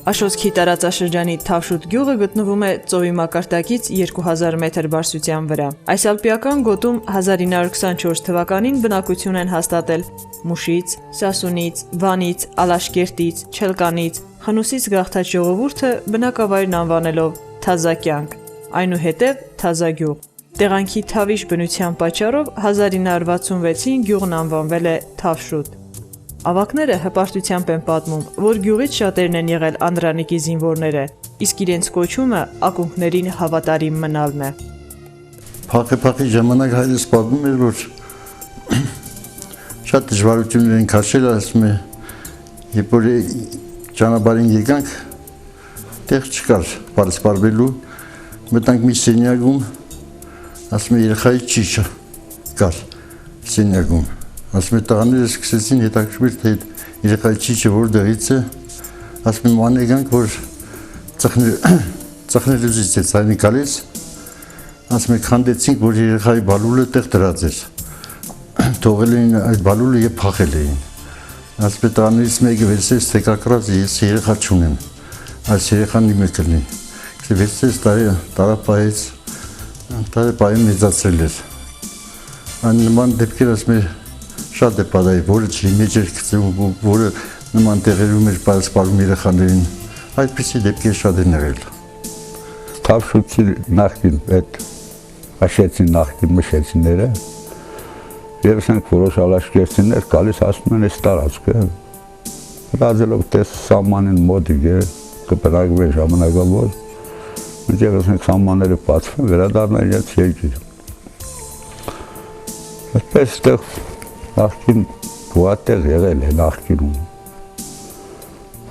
Աշոտքի տարածաշրջանի Թավշուտ գյուղը գտնվում է ծովի մակարդակից 2000 մետր բարձրության վրա։ Այս ալպիական գոտում 1924 թվականին բնակություն են հաստատել Մուշից, Սասունից, Վանից, Ալաշկերտից, Չելկանից, Խնուսից գաղթած ժողովուրդը բնակավայրն անվանելով Թազակյանք, այնուհետև Թազագյուղ։ Տեղանքի թավիշ բնության պատճառով 1966-ին գյուղն անվանվել է Թավշուտ։ Ավակները հպարտությամբ են պատմում, որ գյուղից շատերն են եղել Անդրանիկի զինվորները, իսկ իրենց կոչումը ակունքներին հավատարիմ մնալն է։ Փախի ժամանակ հայրս պատմում էր, որ շատ դժվարություններ են քաշել, ասում է, երբ որ ճանապարհին եկանք, տեղ չկար պարսպարվելու, մտանք մի սենյակում, ասում է, երեխայի ճիճը կար սենյակում։ Ասում է, տղաները սկսեցին հետաքրքրվել, թե երեխայի ճիճը որտեղից է, ասում եմ, անեկանք, որ ծխներուզից է ցայնի գալիս, ասում եմ, քանդեցինք, որ երեխայի բալուլը տեղ դրած էր, թողել էին այդ բալուլը և փախել էին։ Ասում եմ, տղաներից մեկը վերցրեց, թեկակրած, ես երեխա չունեմ, այս երեխան իմը կլինի, վերցրեց տարապահից մեծացրել էր։ Այն նման դեպքեր, ասում եմ, շատ է պատահի, որը չի մեջ էր գցում, որը նման տեղերում էր սպառում երեխաներին, այդպիսի դեպքեր շատ են եղել։ Թավշուտի նախկին այդ հաշեցին նախկին մշեցիները, երբ ենք որոշ ալաշկերտիներ գալիս ասում են այս տարածքը, հրազելով տես սահմանին մոտիկ է, կբնակվեն ժամանակավոր, մինչև ենք սահմանները բացվեն, վերադառնան իրենց երկիր։ Այդպես տեղ նախկին գուատեղ եղել է նախկինում,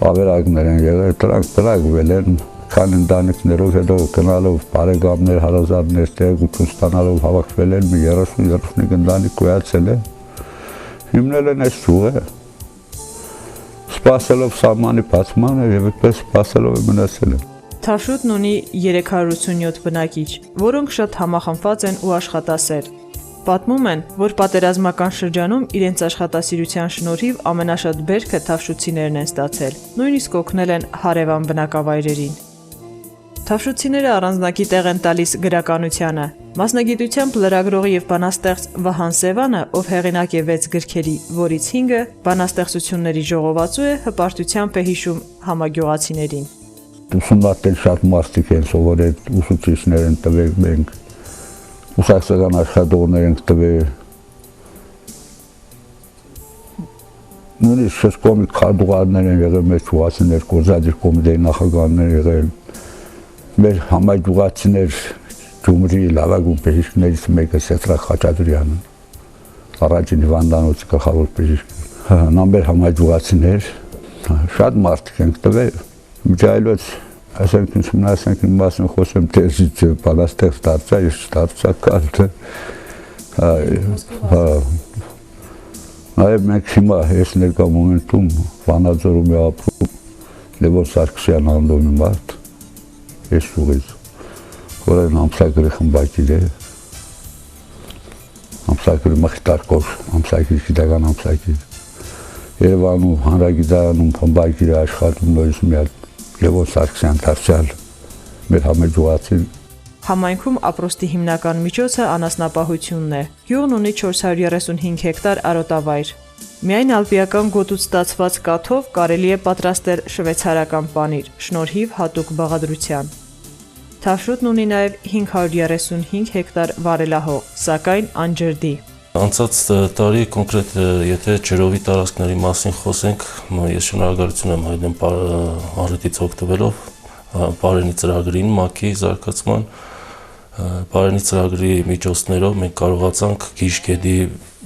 ավերակներ են եղել, դրանք բնակվել են, քան ընտանիքներով հետո գնալով բարեկամներ, հարազատներ տեղեկություն ստանալով հավաքվել են, մի 30-35 ընտանիք գոյացել է, հիմնել են այս ճյուղը, սպասելով սահմանի բացմանը և այդպես սպասելով մնացել են։ Թավշուտն ունի 387 բնակիչ, որոնք շատ համախմբված են ու աշխատասեր։ Պատմում են, որ պատերազմական շրջանում իրենց աշխատասիրության շնորհիվ ամենաշատ բերքը թավշուտցիներն են ստացել, նույնիսկ օգնել են հարևան բնակավայրերին։ Թավշուտցիները առանձնակի տեղ են տալիս գրականությանը։ Մասնագիտությամբ լրագրող և բանաստեղծ Վահան Սևանը, ով հեղինակ է 6 գրքերի, որից 5-ը բանաստեղծությունների ժողովածու է, հպարտությամբ է հիշում համագյուղացիներին։ Ուսումնատել շատ մարդիկ են սովորել, ուսուցիչներ են տվել մենք, ուսակցական աշխատողներ ենք տվել, նույնիսկ շրջկոմի քարտուղարներ են եղել, մեր գյուղացիներ, գործադիր կոմիտեի նախագահներ եղել, մեր համագյուղացիներ Գյումրիի լավագույն բժիշկներից մեկը Սետրակ Խաչատրյանը, առաջին հիվանդանոցի գլխավոր բժիշկը, նա մեր համագյուղացիներ, շատ մարդիկ ենք տվել, միջայլոց ասենք ուսումնասենք իմ մասն խոսեմ տեզից բանաստեղծ դարձա, ես չդարձա կալտը, նաև մենք հիմա ես ներկա մոմենտում Վանաձորում է ապրում Լևոն Սարգսյան անունով մարդ, ես ուղից, որ այն ամսագրի խմբակիր է, ամսագրի Մխիթարքով, ամսագրի գիտական ամսագրի, Երևանում հանրագիտարանում խմբակիր է աշխատում նորից մի հատ Լևոն Սարգսյան դարձյալ մեր համագյուղացին։ Համայնքում ապրոստի հիմնական միջոցը անասնապահությունն է։ Գյուղն ունի 435 հեկտար արոտավայր։ Միայն ալպիական գոտուց ստացված կաթով կարելի է պատրաստել շվեյցարական պանիր, շնորհիվ հատուկ բաղադրության։ Թավշուտն ունի նաև 535 հեկտար վարելահող, սակայն անջրդի։ Անցած տարի կոնկրետ եթե ջրովի տարածքների մասին խոսենք, ես շնորհակալություն եմ հայտնում առիթից օգտվելով Պարենի ծրագրին, ՄԱԿ-ի զարգացման, Պարենի ծրագրի միջոցներով մենք կարողացանք Գիշգեդի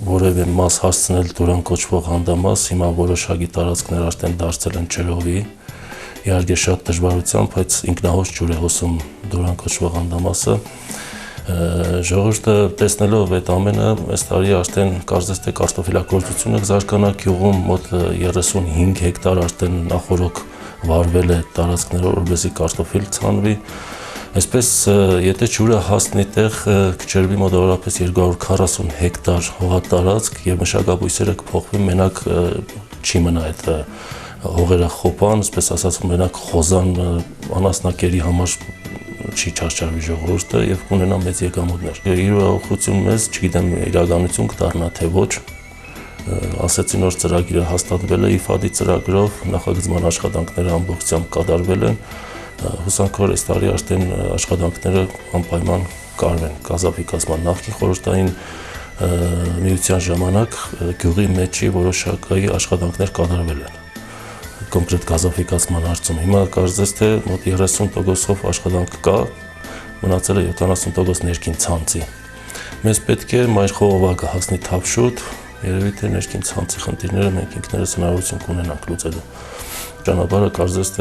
որևէ մաս հասցնել Դորան կոչվող հանդամաս, հիմա որոշակի տարածքներ արդեն դարձել են ջրովի, իհարկե շատ դժվարությամբ, բայց ինքնահոս ջուր է հոսում Դորան կոչվող հանդամասը։ Ժողովուրդը տեսնելով այդ ամենը, այս տարի արդեն կարծես թե կարտոֆիլագործությունը զարգանա գյուղում, մոտ 35 հեկտար արդեն նախօրոք վարվել է տարածքներով, որպեսզի կարտոֆիլ ցանվի։ Այսպես, եթե ջուրը հասնի տեղ, կջրվի մոտավորապես 240 հեկտար հողատարածք եւ մշակաբույսերը կփոխվի, մենակ չի մնա այդ հողերը խոպան, այսպես ասած, մենակ խոզան անասնակերի համար չի չարչարվի ժողովուրդը եւ կունենա մեծ եկամուտներ։ Իրողություն մեզ, չգիտեմ, իրականություն կդառնա թե ոչ, ասեցին որ ծրագիրը հաստատվել է ԻՖԱԴ-ի ծրագրով, նախագծման աշխատանքները ամբողջությամբ կատարվել են, հուսանք որ այս տարի արդեն աշխատանքները անպայման կարվեն։ Գազաֆիկացման նախկին խորհրդային միության ժամանակ գյուղի մեջի որոշակի աշխատանքներ կատարվել են կոնկրետ գազաֆիկացման հարցում։ Հիմա կարծես թե մոտ 30%-ով աշխատանք կա, մնացել է 70% ներքին ցանցի։ Մեզ պետք է մայր խողովակը հասնի թավշուտ, երևի թե ներքին ցանցի խնդիրները մենք ինքներս հնարավորություն կունենանք լուծելու։ Ճանապարհը կարծես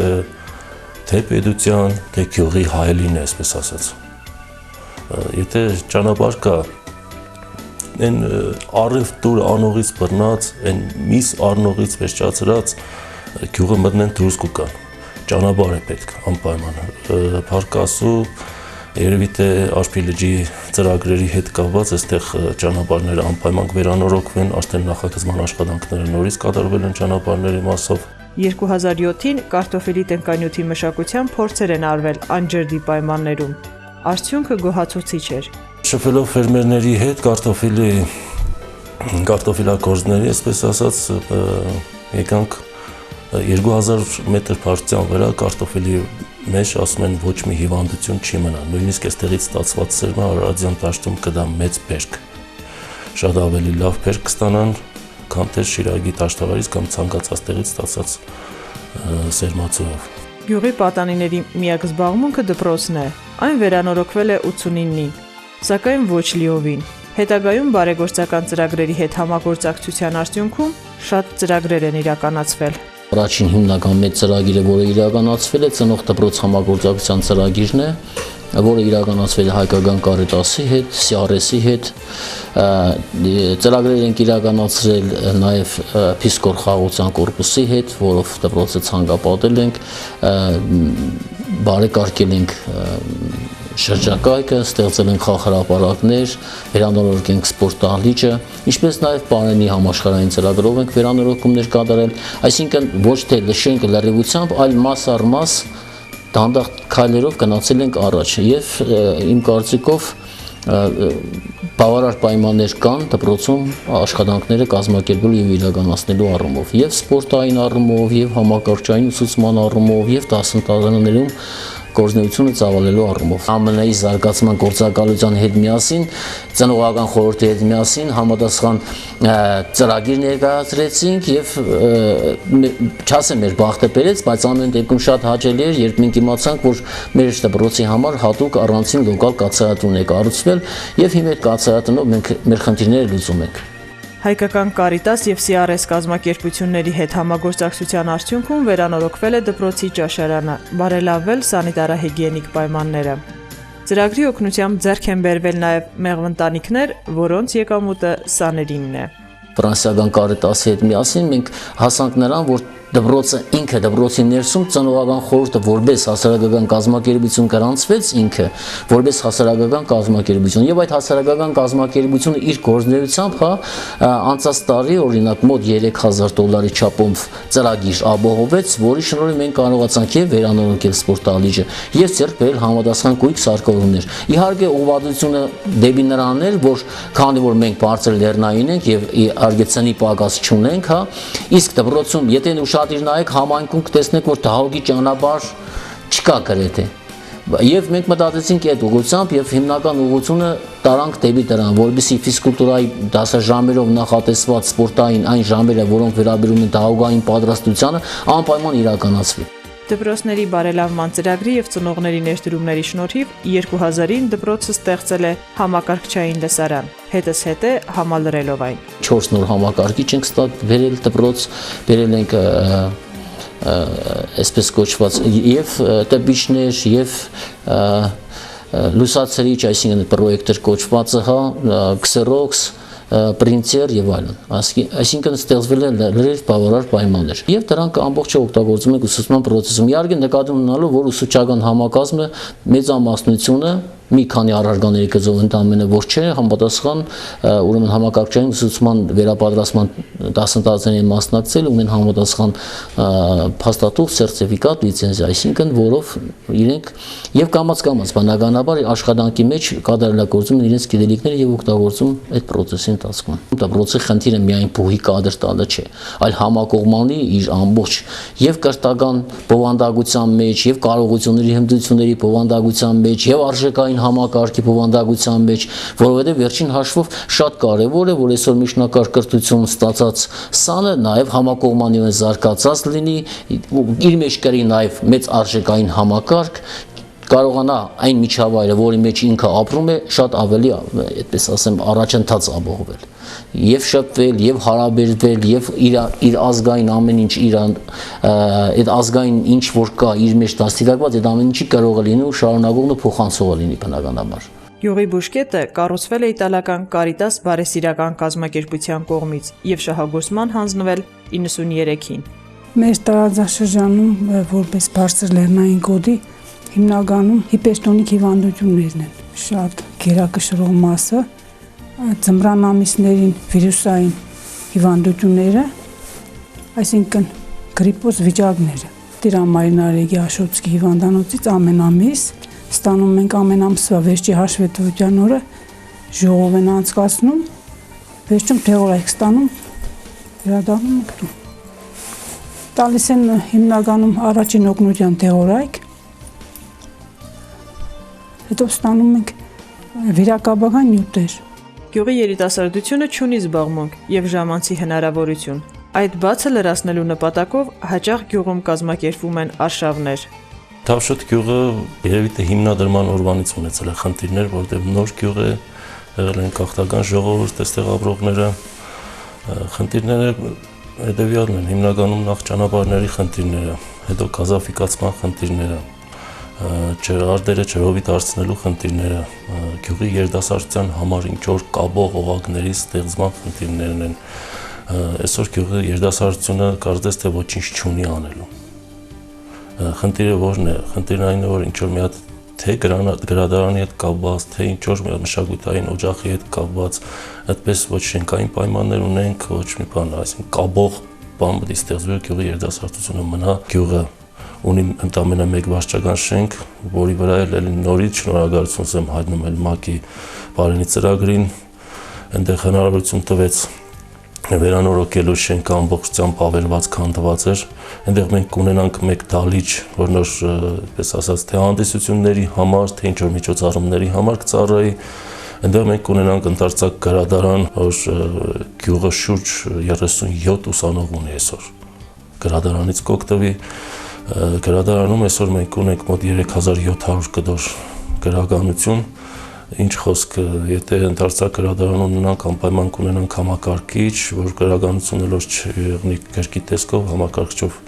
թե պետության, թե գյուղի հայելին է, այսպես ասած։ Եթե ճանապարհ կա, այն առևտուր անողից բռնած, այն միս առնողից վերջացրած գյուղը մտնեն դուրս կգան։ Ճանապարհ է պետք անպայման։ Փարկասու երևի թե Աշփի լճի ծրագրերի հետ կապված այստեղ ճանապարհները անպայման վերանորոգվեն, արդեն նախագծման աշխատանքները նորից կատարվել են ճանապարհների մասով։ 2007-ին կարտոֆիլի տնկանյութի մշակության փորձեր են արվել անջրդի պայմաններում։ Արդյունքը գոհացուցիչ էր։ Շփվելով ֆերմերների հետ կարտոֆիլագործների, այսպես ասած, եկանք 2000 մետր բարձրության վրա կարտոֆիլի մեջ ասում են ոչ մի հիվանդություն չի մնա, նույնիսկ այստեղից ստացված սերմը Արարատյան դաշտում կդա մեծ բերք, շատ ավելի լավ բերք կստանան, քան թե Շիրակի դաշտավարից կամ ցանկացած տեղից ստացած սերմացուով։ Գյուղի պատանիների միակ զբաղմունքը դպրոցն է, այն վերանորոգվել է 89-ին, սակայն ոչ լիովին։ Հետագայում բարեգործական ծրագրերի հետ համագործակցության արդյունքում շատ ծրագրեր են իրականացվել։ Առաջին հիմնական մեծ ծրագիրը, որը իրականացվել է, ծնող դպրոց համագործակցության ծրագիրն է, որը իրականացվել է Հայկական Կարիտասի հետ, CRS-ի հետ, ծրագրեր ենք իրականացրել նաև Փիսկոր խաղաղության կորպուսի հետ, որով դպրոցը ցանկապատել ենք, բարեկարգել ենք շրջակայքը, ստեղծել ենք խաղահրապարակներ, վերանորոգել ենք սպորտ դահլիճը, ինչպես նաև Պարենի համաշխարհային ծրագրով ենք վերանորոգումներ կատարել, այսինքն ոչ թե լշենք լրիվությամբ, այլ մաս առ մաս դանդաղ քայլերով գնացել ենք առաջ եւ իմ կարծիքով բավարար պայմաններ կան դպրոցում աշխատանքները կազմակերպելու եւ իրականացնելու առումով եւ սպորտային առումով եւ համակարգչային ուսուցման առումով եւ դասընթացներում գործունեությունը ծավալելու առումով ԱՄՆ-ի զարգացման գործակալության հետ միասին, ծնողական խորհրդի հետ միասին համադասխան ծրագիր ներկայացրեցինք եւ չասեմ մեր բախտը բերեց, բայց ամեն դեպքում շատ հաճելի էր, երբ մենք իմացանք, որ մեր դպրոցի համար հատուկ առանցին լոկալ կաթսայատուն է կառուցվել եւ հիմա այդ կաթսայատունով մենք մեր խնդիրները լուծում ենք։ Հայկական Կարիտաս եւ CRS կազմակերպությունների հետ համագործակցության արդյունքում վերանորոգվել է դպրոցի ճաշարանը, բարելավվել սանիտարահիգիենիկ պայմանները։ Ծրագրի օգնությամբ ձեռք են բերվել նաև մեղվընտանիքներ, որոնց եկամուտը սաներինն է։ Ֆրանսիական Կարիտասի հետ միասին մենք հասանք նրան, որ դպրոցը ինքը դպրոցի ներսում ծնողական խորհուրդը որպես հասարակական կազմակերպություն գրանցվեց ինքը որպես հասարակական կազմակերպություն եւ այդ հասարակական կազմակերպությունը իր գործունեությամբ անցած տարի օրինակ մոտ $3000 չափով ծրագիր ապահովեց, որի շնորհիվ մենք կարողացանք եւ վերանորոգել սպորտ դահլիճը եւ ձեռք բերել համադասխան կույք սարքավորումներ։ Իհարկե ուղղվածությունը դեպի նրան էր, որ քանի որ մենք բարձր լեռնային ենք եւ արգեցանի պակաս չունենք, իսկ դպրոցում եթե ուշադիր նայեք համայնքում կտեսնեք, որ դահուկի ճանապարհ չկա գրեթե։ Եվ մենք մտածեցինք այդ ուղղությամբ եւ հիմնական ուղղությունը տարանք դեպի դրան, որովհետեւ ֆիզկուլտուրայի դասաժամերով նախատեսված սպորտային այն ժամերը, որոնք վերաբերում են դահուկային պատրաստությանը, անպայման իրականացվի։ Դպրոցների բարելավման ծրագրի եւ ծնողների ներդրումների շնորհիվ 2000-ին դպրոցը ստեղծել է համակարգչային լսարան, հետս հետե համալրելով այն։ 4 նոր համակարգիչ ենք վերել դպրոց, վերել ենք այսպես կոչված եւ տպիչներ եւ լուսացրիչ, այսինքն պրոյեկտոր կոչվածը, Xerox, պրինտեր եւ այլն, այսինքն ստեղծվել է լրիվ բավարար պայմաններ եւ դրանք ամբողջը օգտագործում ենք ուսուցման process-ում։ Իհարկե նկատի ունենալով, որ ուսուցչական համակազմը մեծամասնությունը մի քանի առարկաների գծով ընդամենը որ չէ, համապատասխան ուրեմն համակարգչային ուսուցման վերապատրաստման դասընթացների մասնակցել ունեն համապատասխան փաստաթուղթ, սերտիֆիկատ, լիցենզիա, այսինքն որով իրենք եւ կամաց բնականաբար աշխատանքի մեջ կատարելագործում են իրենց գիտելիքները եւ օգտագործում այդ process-ի ընթացքում։ Դա process-ի խնդիրը միայն փուհի կադր տալը չէ, այլ համակողմանի իր ամբողջ եւ կրթական բովանդակության մեջ, եւ կարողությունների հմտությունների բովանդակության մեջ, եւ արժեքային համակարգի բովանդակության մեջ, որովհետեւ վերջին հաշվով շատ կարեւոր է, որ այսօր միջնակարգ կրթություն ստացած սանը նաեւ համակողմանիորեն զարգացած լինի, իր մեջ կրի նաեւ մեծ արժեքային համակարգ, կարողանա այն միջավայրը, որի մեջ ինքը ապրում է, շատ ավելի, այդպես ասեմ, առաջընթաց ապահովել, եւ շփվել, եւ հարաբերվել, եւ իր ազգային ամեն ինչ այդ ազգային ինչ որ կա իր մեջ դաստիարակված, այդ ամեն ինչի կարող է լինի ու շարունակողն ու փոխանցողը լինի բնականաբար։ Յուղի բուժկետը կառուցվել է իտալական Կարիտաս բարեսիրական կազմակերպության կողմից եւ շահագործման հանձնվել 93-ին։ Մեր տարածաշրջանում որպես բարձր լեռնային գոտի հիմնականում հիպերտոնիկ հիվանդություններն են շատ գերակշռող մասը, ձմռան ամիսներին վիրուսային հիվանդությունները, այսինքն գրիպոզ վիճակները։ Տիրամայրնարեգի Աշոտսկի հիվանդանոցից ամեն ամիս ստանում ենք ամեն ամսվա վերջի հաշվետվության օրը ժողով են անցկացնում, վերջում թեորայք ստանում, վերադառնում ենք տուն։ Տալիս են հիմնականում առաջին օգնության թեորայք, հետո ստանում ենք վիրակաբական նյութեր։ Գյուղի երիտասարդությունը չունի զբաղմունք եւ ժամանցի հնարավորություն։ Այդ բացը լրացնելու նպատակով հաճախ գյուղում կազմակերպվում են արշավներ։ Թավշոտ գյուղը երևի թե հիմնադրման օրվանից ունեցել է խնդիրներ, որտեղ նոր գյուղ է, եղել են քաղաքական ժողովուրդ, այստեղ ապրողները, խնդիրները հետևյալն են, հիմնականում նախ ճանապարհների խնդիրները, հետո գազաֆիկացման խնդիրները, ջրարդերը ջրովի դարձնելու խնդիրները, գյուղի երիտասարդության համար ինչ որ կաբող օղակների ստեղծման խնդիրներն են։ Այսօր գյուղի երիտասարդությունը կարծես թե ոչինչ չունի անելու։ Խնդիրը որն է։ Խնդիրն այն է, որ ինչ որ մի հատ թե գրադարանի հետ կապված, թե ինչ որ մշակութային օջախի հետ կապված, այդպես ոչ շենքային պայմաններ ունենք, ոչ մի բան, այսինքն կաբող բան պետք է ստեղծվի գյուղի երիտասարդությունը մնա գյուղը ունի ընդամենը մեկ վարչական շենք, որի վրա էլ նորից շնորհակալություն եմ հայտնում ՄԱԿ-ի բարենի ծրագրին, այնտեղ հնարավորություն տվեց վերանորոգելու շենքը ամբողջությամբ ավերված քանդված էր, այնտեղ մենք կունենանք մեկ դահլիճ, որ նոր, այսպես ասած, թե հանդիսությունների համար, թե ինչ որ միջոցառումների համար կծառայի, այնտեղ մենք կունենանք ընդարձակ գրադարան, որ գյուղը շուրջ 37 ուսանող ունի այսօր, գրադարանից կօգտվի։ Գրադարանում այսօր մենք ունենք մոտ 3700 կդոր գրականություն, ինչ խոսք, եթե ընդարձակ գրադարանում ունենանք անպայման կունենանք համակարգիչ, որ գրականությունը լոց չեղնի գրքի տեսքով, համակարգչով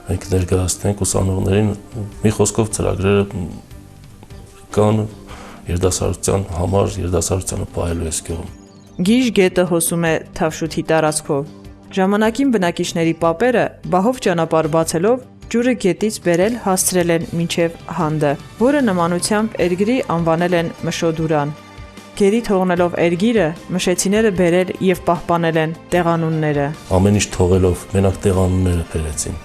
մենք ներկայացնենք ուսանողներին, մի խոսքով ծրագրերը կան երիտասարդության համար, երիտասարդությանը պահելու այս գյուղում։ Գիժ գետը հոսում է Թավշութի տարածքով։ Ժամանակին բնակիչների պապերը բահով ճանապարհ բացելով ջուրը գետից բերել հասցրել են մինչև Հանդը, որը նմանությամբ Էրգիրի անվանել են Մշոդուրան։ Գերի թողնելով Էրգիրը մշեցիները բերել եւ պահպանել են տեղանունները։ Ամեն ինչ թողելով մենակ տեղանունները բերեցին։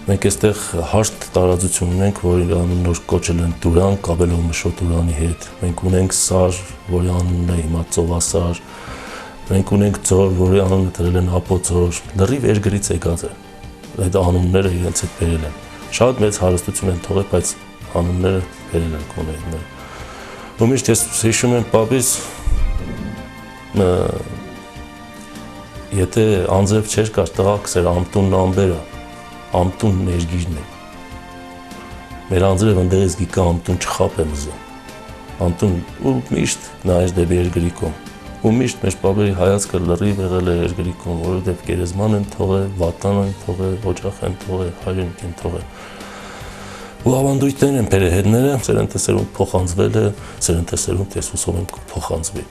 Մենք այստեղ հարթ տարածություն ունենք, որի անունը կոչել են Դուրան, կապելով Մշոդուրանի հետ։ Մենք ունենք սար, որի անունն է հիմա Ծովասար։ Մենք ունենք ձոր, որի անունը դրել են Ապոձոր։ Լրիվ Էրգիրից եկած է։ Այդ անունները իրենց հետ բերել են։ Շատ մեծ հարստություն են թողել, բայց անունները բերել են կոնեքները։ Ու միշտ ես հիշում եմ պապիս, եթե անձև չէր կար տղաքս էր ամտունն ամբերը, ամտունն Էրգիրն է։ Մեր անձրև ընդեղից գիկա ամտուն չխապեմ զը։ Ամտուն ու միշտ նայեց դեպի Էրգիրի կողմ։ Ու միշտ մեր պապերի հայացքը լրիվ եղել է Էրգիրի կողմ, որովհետև գերեզման են թողել, վատան են թողել, օջախ են թողել, հայրենիք են թողել։ Ու ավանդույթներ են բերել հետները, սերնդեսերունդ փոխանցվել է, սերնդեսերունդ ես հուսով եմ կփոխանցվի։